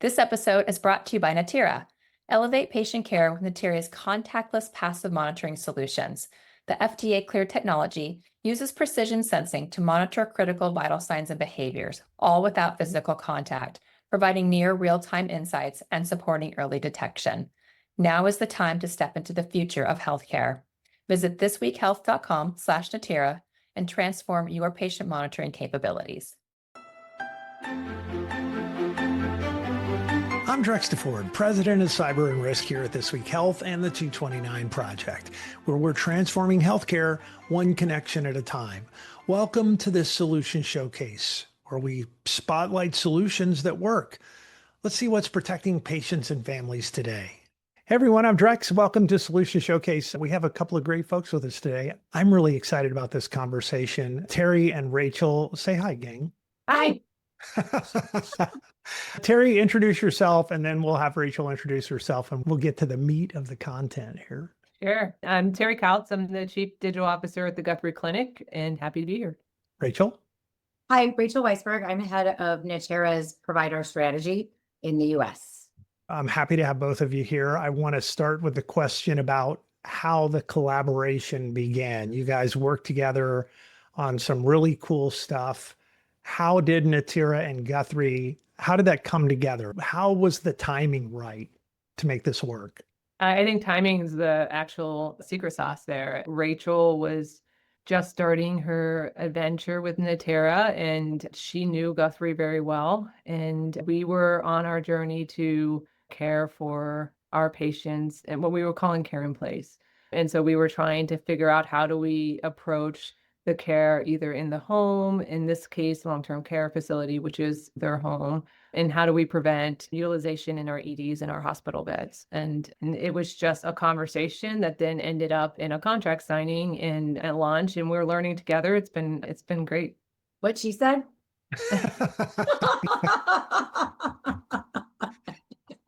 This episode is brought to you by Neteera. Elevate patient care with Neteera's contactless passive monitoring solutions. The FDA-cleared technology uses precision sensing to monitor critical vital signs and behaviors, all without physical contact, providing near real-time insights and supporting early detection. Now is the time to step into the future of healthcare. Visit thisweekhealth.com/Neteera and transform your patient monitoring capabilities. I'm Drex DeFord, President of Cyber and Risk here at This Week Health and the 229 Project, where we're transforming healthcare one connection at a time. Welcome to this Solution Showcase, where we spotlight solutions that work. Let's see what's protecting patients and families today. Hey everyone, I'm Drex. Welcome to Solution Showcase. We have a couple of great folks with us today. I'm really excited about this conversation. Terri and Rachel, say hi, gang. Hi. Terri, introduce yourself, and then we'll have Rachel introduce herself, and we'll get to the meat of the content here. Sure. I'm Terri Couts. I'm the Chief Digital Officer at the Guthrie Clinic, and happy to be here. Rachel? Hi, Rachel Weissberg. I'm head of Neteera's provider strategy in the U.S. I'm happy to have both of you here. I want to start with the question about how the collaboration began. You guys worked together on some really cool stuff. How did Neteera and Guthrie, how did that come together? How was the timing right to make this work? I think timing is the actual secret sauce there. Rachel was just starting her adventure with Neteera, and she knew Guthrie very well. And we were on our journey to care for our patients and what we were calling care in place. And so we were trying to figure out, how do we approach the care either in the home, in this case, long-term care facility, which is their home, and how do we prevent utilization in our EDs and our hospital beds? And it was just a conversation that then ended up in a contract signing and at launch, and we're learning together. It's been great. What she said?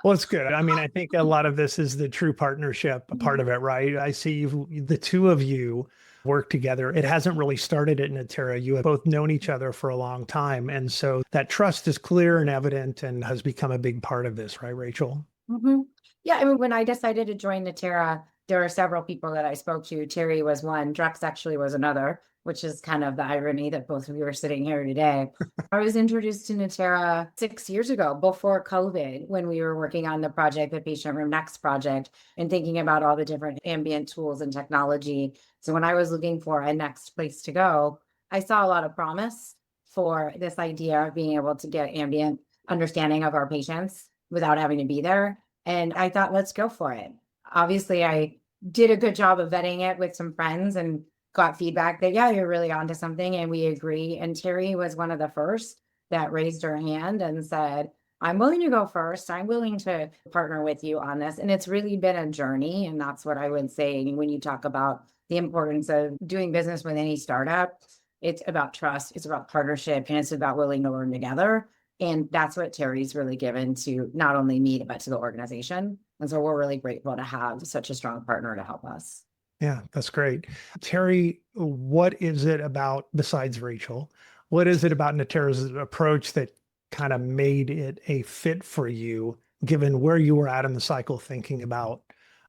Well, it's good. I mean, I think a lot of this is the true partnership part of it, right? I see the two of you work together. It hasn't really started at Neteera. You have both known each other for a long time. And so that trust is clear and evident and has become a big part of this, right, Rachel? Mm-hmm. Yeah, I mean, when I decided to join Neteera, there were several people that I spoke to. Terri was one, Drex actually was another, which is kind of the irony that both of you are sitting here today. I was introduced to Neteera 6 years ago, before COVID, when we were working on the project, the Patient Room Next project, and thinking about all the different ambient tools and technology. So when I was looking for a next place to go, I saw a lot of promise for this idea of being able to get ambient understanding of our patients without having to be there. And I thought, let's go for it. Obviously, I did a good job of vetting it with some friends and got feedback that, yeah, you're really onto something, and we agree. And Terri was one of the first that raised her hand and said, I'm willing to go first. I'm willing to partner with you on this. And it's really been a journey. And that's what I would say when you talk about the importance of doing business with any startup. It's about trust, it's about partnership, and it's about willing to learn together. And that's what Terri's really given to not only me, but to the organization. And so we're really grateful to have such a strong partner to help us. Yeah, that's great. Terri, what is it about, besides Rachel, what is it about Neteera's approach that kind of made it a fit for you, given where you were at in the cycle, thinking about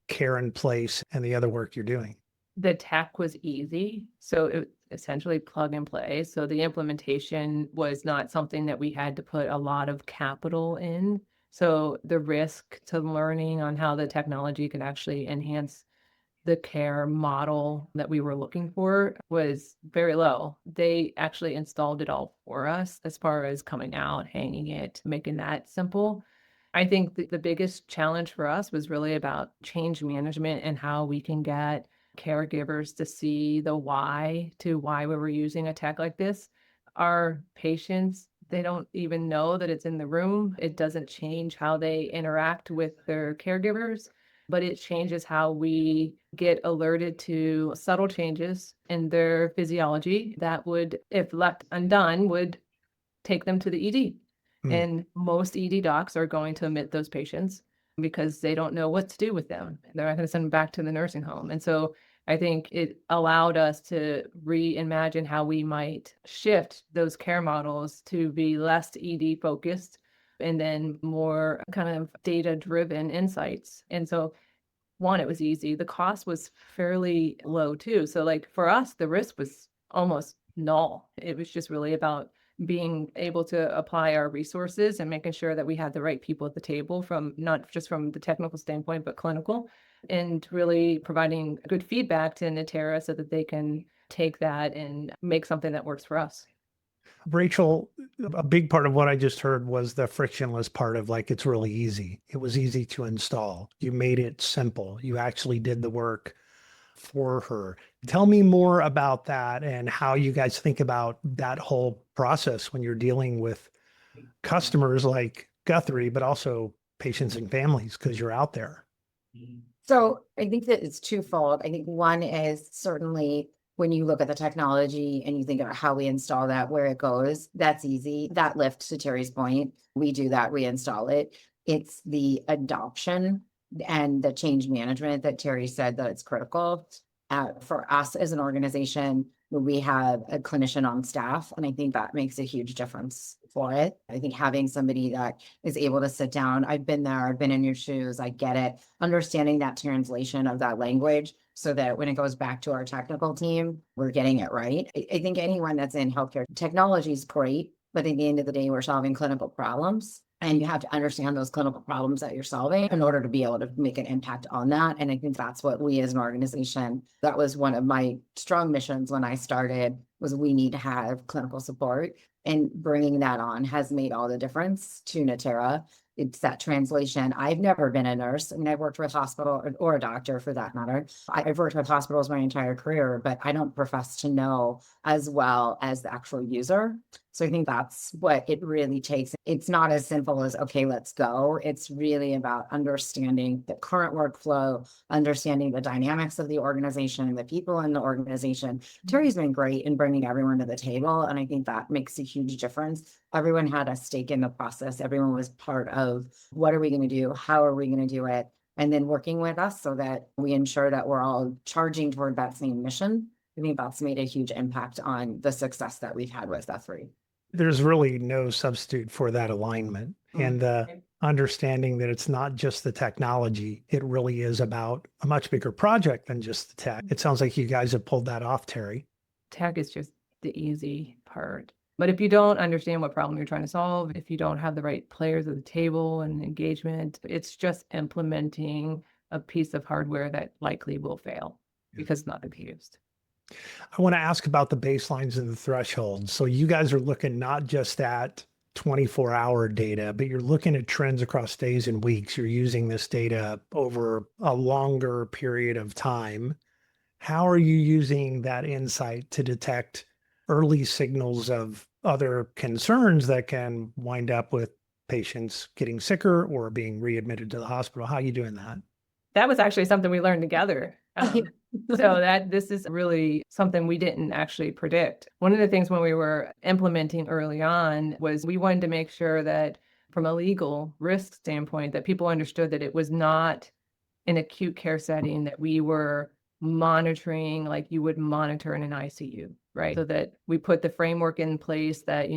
care in place and the other work you're doing? The tech was easy. So it essentially plug and play. So the implementation was not something that we had to put a lot of capital in. So the risk to learning on how the technology could actually enhance the care model that we were looking for was very low. They actually installed it all for us as far as coming out, hanging it, making that simple. I think the biggest challenge for us was really about change management and how we can get caregivers to see the why to why we were using a tech like this. Our patients, they don't even know that it's in the room. It doesn't change how they interact with their caregivers, but it changes how we get alerted to subtle changes in their physiology that would, if left undone, would take them to the ED. And most ED docs are going to omit those patients because they don't know what to do with them. They're not going to send them back to the nursing home. And so I think it allowed us to reimagine how we might shift those care models to be less ED focused, and then more kind of data-driven insights. And so one, it was easy. The cost was fairly low too. So like for us, the risk was almost null. It was just really about being able to apply our resources and making sure that we had the right people at the table, from not just from the technical standpoint, but clinical, and really providing good feedback to Neteera so that they can take that and make something that works for us. Rachel, a big part of what I just heard was the frictionless part of like, it's really easy. It was easy to install. You made it simple. You actually did the work for her. Tell me more about that and how you guys think about that whole process when you're dealing with customers like Guthrie, but also patients and families, because you're out there. So I think that it's twofold. I think one is certainly when you look at the technology and you think about how we install that, where it goes, that's easy. That lift, to Terry's point, we do that, we install it. It's the adoption and the change management that Terry said that it's critical. For us as an organization, we have a clinician on staff, and I think that makes a huge difference for it. I think having somebody that is able to sit down, I've been there, I've been in your shoes, I get it, understanding that translation of that language so that when it goes back to our technical team, we're getting it right. I think anyone that's in healthcare, technology is great, but at the end of the day, we're solving clinical problems. And you have to understand those clinical problems that you're solving in order to be able to make an impact on that. And I think that's what we as an organization, that was one of my strong missions when I started, was we need to have clinical support. And bringing that on has made all the difference to Neteera. It's that translation. I've never been a nurse. I mean, I've worked with hospital or a doctor for that matter. I've worked with hospitals my entire career, but I don't profess to know as well as the actual user. So I think that's what it really takes. It's not as simple as, okay, let's go. It's really about understanding the current workflow, understanding the dynamics of the organization, the people in the organization. Terry's been great in bringing everyone to the table, and I think that makes a huge difference. Everyone had a stake in the process. Everyone was part of what are we going to do? How are we going to do it? And then working with us so that we ensure that we're all charging toward that same mission. I think that's made a huge impact on the success that we've had with Guthrie. There's really no substitute for that alignment and the understanding that it's not just the technology. It really is about a much bigger project than just the tech. It sounds like you guys have pulled that off, Terri. Tech is just the easy part. But if you don't understand what problem you're trying to solve, if you don't have the right players at the table and engagement, it's just implementing a piece of hardware that likely will fail because it's not used. I want to ask about the baselines and the thresholds. So you guys are looking not just at 24-hour data, but you're looking at trends across days and weeks. You're using this data over a longer period of time. How are you using that insight to detect early signals of other concerns that can wind up with patients getting sicker or being readmitted to the hospital? How are you doing that? That was actually something we learned together. So this is really something we didn't actually predict. One of the things when we were implementing early on was we wanted to make sure that from a legal risk standpoint, that people understood that it was not an acute care setting, that we were monitoring like you would monitor in an ICU, right? So that we put the framework in place that,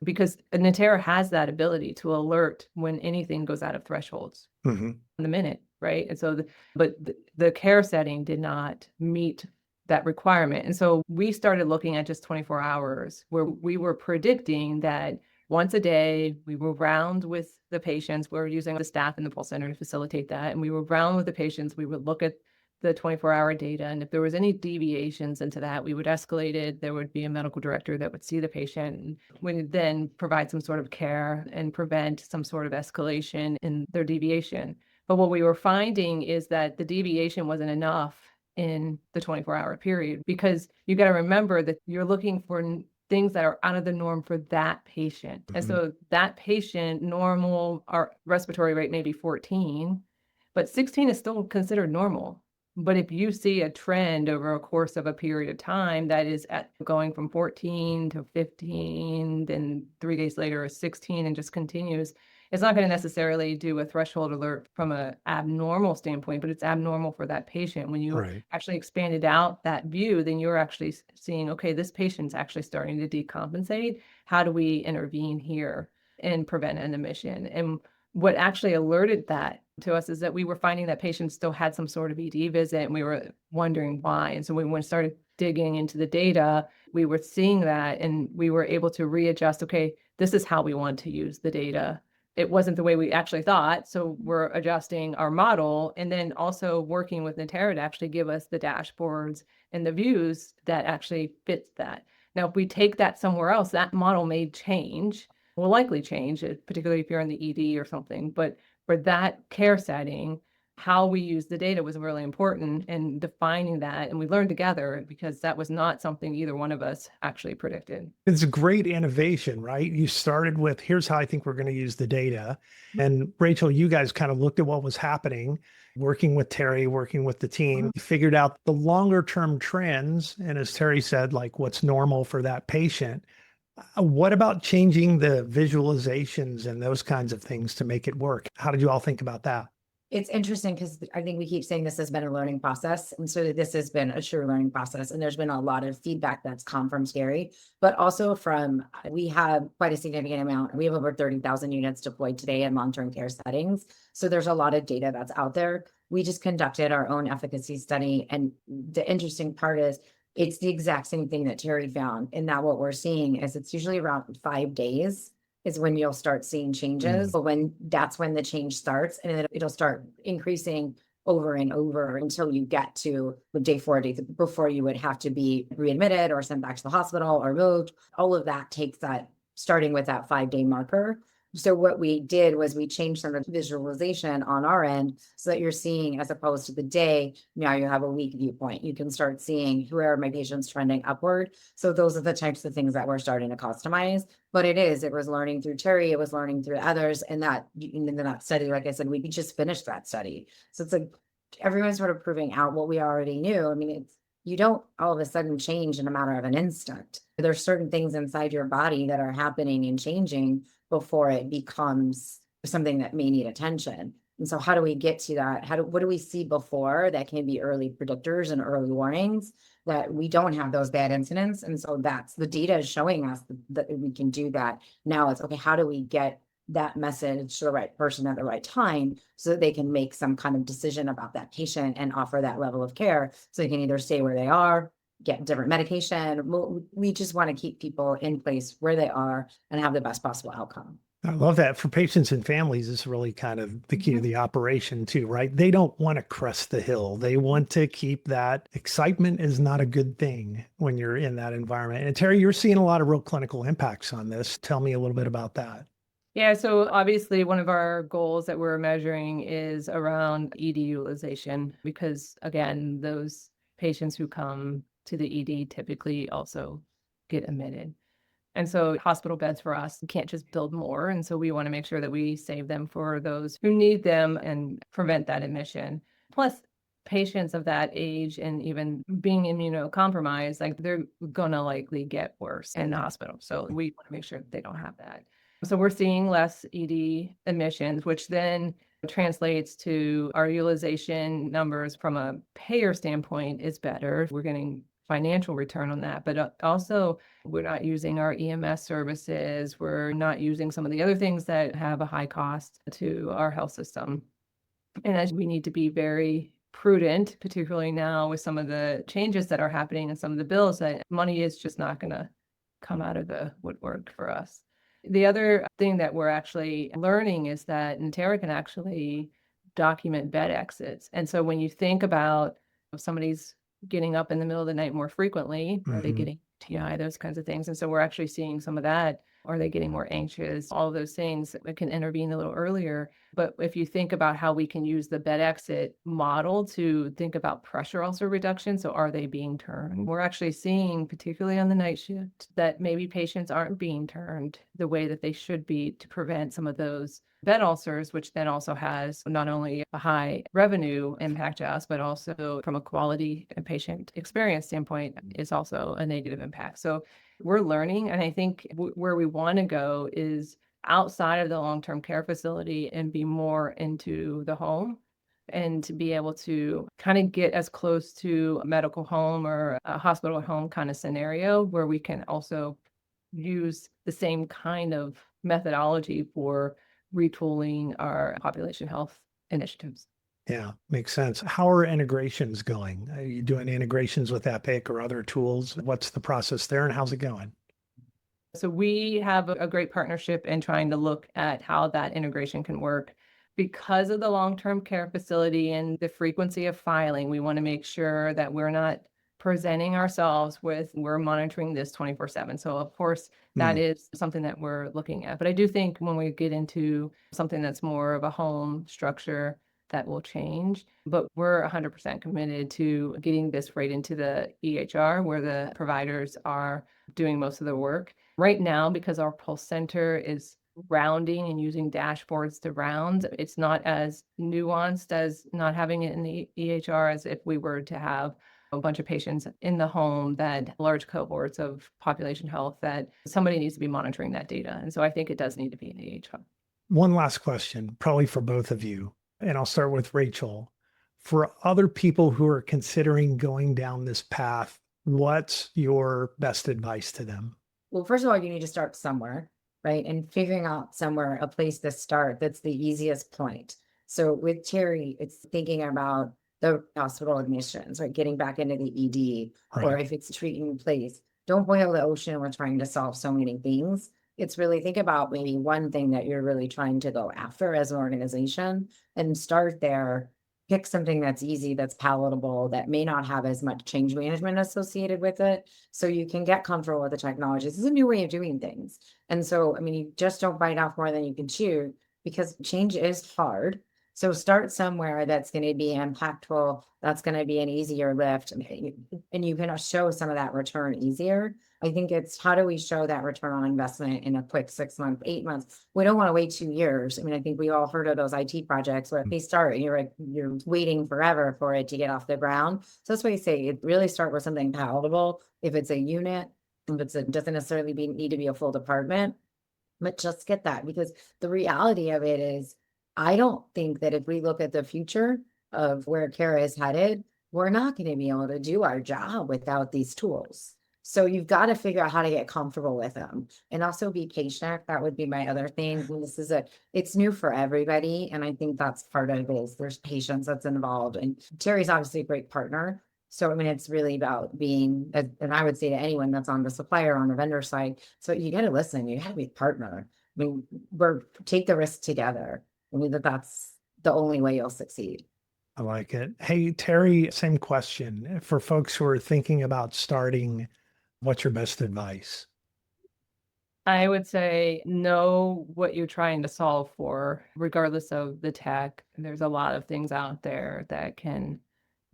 because Neteera has that ability to alert when anything goes out of thresholds in the minute, right? And so, but the care setting did not meet that requirement. And so we started looking at just 24 hours where we were predicting that once a day, we were round with the patients. We were using the staff in the pulse center to facilitate that. And we were round with the patients. We would look at the 24-hour data. And if there was any deviations into that, we would escalate it. There would be a medical director that would see the patient and would then provide some sort of care and prevent some sort of escalation in their deviation. But what we were finding is that the deviation wasn't enough in the 24-hour period, because you got to remember that you're looking for things that are out of the norm for that patient. And so that patient, normal, our respiratory rate may be 14, but 16 is still considered normal. But if you see a trend over a course of a period of time that is going from 14 to 15, then 3 days later is 16 and just continues, it's not going to necessarily do a threshold alert from an abnormal standpoint, but it's abnormal for that patient. When you actually expanded out that view, then you're actually seeing, okay, this patient's actually starting to decompensate. How do we intervene here? and prevent an admission. And what actually alerted that to us is that we were finding that patients still had some sort of ED visit, and we were wondering why. And so when we started digging into the data, we were seeing that, and we were able to readjust, okay, this is how we want to use the data. It wasn't the way we actually thought. So we're adjusting our model, and then also working with Neteera to actually give us the dashboards and the views that actually fits that. Now, if we take that somewhere else, that model may change, will likely change, particularly if you're in the ED or something. But for that care setting, how we use the data was really important, and defining that. And we learned together, because that was not something either one of us actually predicted. It's a great innovation, right? You started with, here's how I think we're going to use the data. And Rachel, you guys kind of looked at what was happening, working with Terri, working with the team, you figured out the longer term trends. And as Terri said, like what's normal for that patient. What about changing the visualizations and those kinds of things to make it work? How did you all think about that? It's interesting because I think we keep saying this has been a learning process. And so this has been a true learning process. And there's been a lot of feedback that's come from Terri, but also from, we have quite a significant amount. We have over 30,000 units deployed today in long-term care settings. So there's a lot of data that's out there. We just conducted our own efficacy study. And the interesting part is it's the exact same thing that Terri found. And now what we're seeing is it's usually around 5 days is when you'll start seeing changes. But that's when the change starts, and it'll start increasing over and over until you get to day 40 before you would have to be readmitted or sent back to the hospital or moved. All of that takes that, starting with that 5-day marker. So what we did was we changed some of the visualization on our end so that you're seeing, as opposed to the day, now you have a week viewpoint. You can start seeing where are my patients trending upward. So those are the types of things that we're starting to customize. But it was learning through Terri, it was learning through others. And that study, like I said, we just finished that study. So it's like everyone's sort of proving out what we already knew. I mean, you don't all of a sudden change in a matter of an instant. There's certain things inside your body that are happening and changing before it becomes something that may need attention. And so how do we get to that? What do we see before that can be early predictors and early warnings that we don't have those bad incidents? And so that's the data is showing us that we can do that. Now it's okay, how do we get that message to the right person at the right time so that they can make some kind of decision about that patient and offer that level of care, so they can either stay where they are, get different medication. We just want to keep people in place where they are and have the best possible outcome. I love that. For patients and families, it's really kind of the key to the operation too, right? They don't want to crest the hill. They want to keep that. Excitement is not a good thing when you're in that environment. And Terri, you're seeing a lot of real clinical impacts on this. Tell me a little bit about that. Yeah, so obviously one of our goals that we're measuring is around ED utilization, because again, those patients who come to the ED typically also get admitted. And so hospital beds for us, you can't just build more. And so we want to make sure that we save them for those who need them and prevent that admission. Plus, patients of that age and even being immunocompromised, like they're going to likely get worse in the hospital. So we want to make sure that they don't have that. So we're seeing less ED admissions, which then translates to our utilization numbers from a payer standpoint is better. We're getting financial return on that, but also we're not using our EMS services. We're not using some of the other things that have a high cost to our health system. And as we need to be very prudent, particularly now with some of the changes that are happening and some of the bills, that money is just not going to come out of the woodwork for us. The other thing that we're actually learning is that Neteera can actually document bed exits. And so when you think about if somebody's getting up in the middle of the night more frequently, are they getting TI, those kinds of things. And so we're actually seeing some of that. Are they getting more anxious? All of those things that can intervene a little earlier. But if you think about how we can use the bed exit model to think about pressure ulcer reduction, so are they being turned? We're actually seeing, particularly on the night shift, that maybe patients aren't being turned the way that they should be to prevent some of those bed ulcers, which then also has not only a high revenue impact to us, but also from a quality and patient experience standpoint is also a negative impact. So we're learning. And I think where we want to go is outside of the long-term care facility and be more into the home, and to be able to kind of get as close to a medical home or a hospital at home kind of scenario where we can also use the same kind of methodology for retooling our population health initiatives. Yeah, makes sense. How are integrations going? Are you doing integrations with Epic or other tools? What's the process there and how's it going? So we have a great partnership in trying to look at how that integration can work. Because of the long-term care facility and the frequency of filing, we want to make sure that we're not presenting ourselves with, we're monitoring this 24/7. So of course, that is something that we're looking at. But I do think when we get into something that's more of a home structure, that will change. But we're 100% committed to getting this right into the EHR where the providers are doing most of the work. Right now, because our pulse center is rounding and using dashboards to round, it's not as nuanced as not having it in the EHR as if we were to have a bunch of patients in the home, that large cohorts of population health, that somebody needs to be monitoring that data. And so I think it does need to be in the EHR. One last question, probably for both of you, and I'll start with Rachel. For other people who are considering going down this path, what's your best advice to them? Well, first of all, you need to start somewhere, right? And figuring out somewhere, a place to start that's the easiest point. So with Terri, it's thinking about the hospital admissions, right? Getting back into the ED, or Right. if it's treating in place. Don't boil the ocean when trying to solve so many things. It's really think about maybe one thing that you're really trying to go after as an organization and start there. Pick something that's easy, that's palatable, that may not have as much change management associated with it. So you can get comfortable with the technology. This is a new way of doing things. And so, I mean, you just don't bite off more than you can chew because change is hard. So start somewhere that's going to be impactful, that's going to be an easier lift, and you can show some of that return easier. I think it's how do we show that return on investment in a quick 6 months, 8 months? We don't want to wait 2 years. I mean, I think we all heard of those IT projects where they start and you're waiting forever for it to get off the ground. So that's why I say it really start with something palatable. If it's a unit, if it doesn't necessarily need to be a full department, but just get that, because the reality of it is, I don't think that if we look at the future of where care is headed, we're not going to be able to do our job without these tools. So you've got to figure out how to get comfortable with them and also be patient. That would be my other thing. It's new for everybody. And I think that's part of it is there's patience that's involved. And Terri's obviously a great partner. So, I mean, it's really about being, and I would say to anyone that's on the supplier, on the vendor side, so you got to listen, you got to be a partner. I mean, take the risk together. I mean, that's the only way you'll succeed. I like it. Hey, Terri, same question. For folks who are thinking about starting, what's your best advice? I would say know what you're trying to solve for, regardless of the tech. There's a lot of things out there that can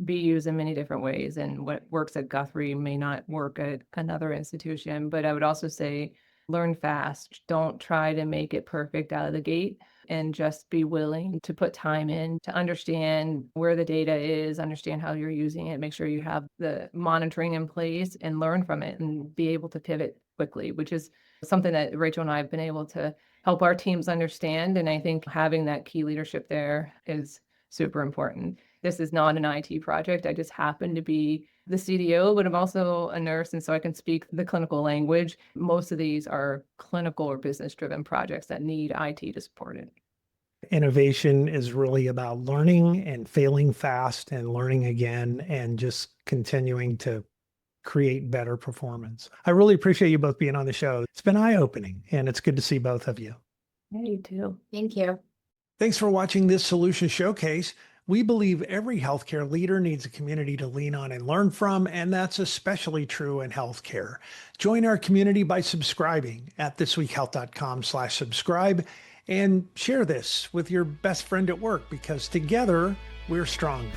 be used in many different ways, and what works at Guthrie may not work at another institution. But I would also say learn fast. Don't try to make it perfect out of the gate, and just be willing to put time in to understand where the data is, understand how you're using it, make sure you have the monitoring in place and learn from it and be able to pivot quickly, which is something that Rachel and I have been able to help our teams understand. And I think having that key leadership there is super important. This is not an IT project. I just happen to be the CDO, but I'm also a nurse, and so I can speak the clinical language. Most of these are clinical or business-driven projects that need IT to support it. Innovation is really about learning and failing fast and learning again and just continuing to create better performance. I really appreciate you both being on the show. It's been eye-opening, and it's good to see both of you. Yeah, you too. Thank you. Thanks for watching this solution showcase. We believe every healthcare leader needs a community to lean on and learn from, and that's especially true in healthcare. Join our community by subscribing at thisweekhealth.com/subscribe and share this with your best friend at work, because together we're stronger.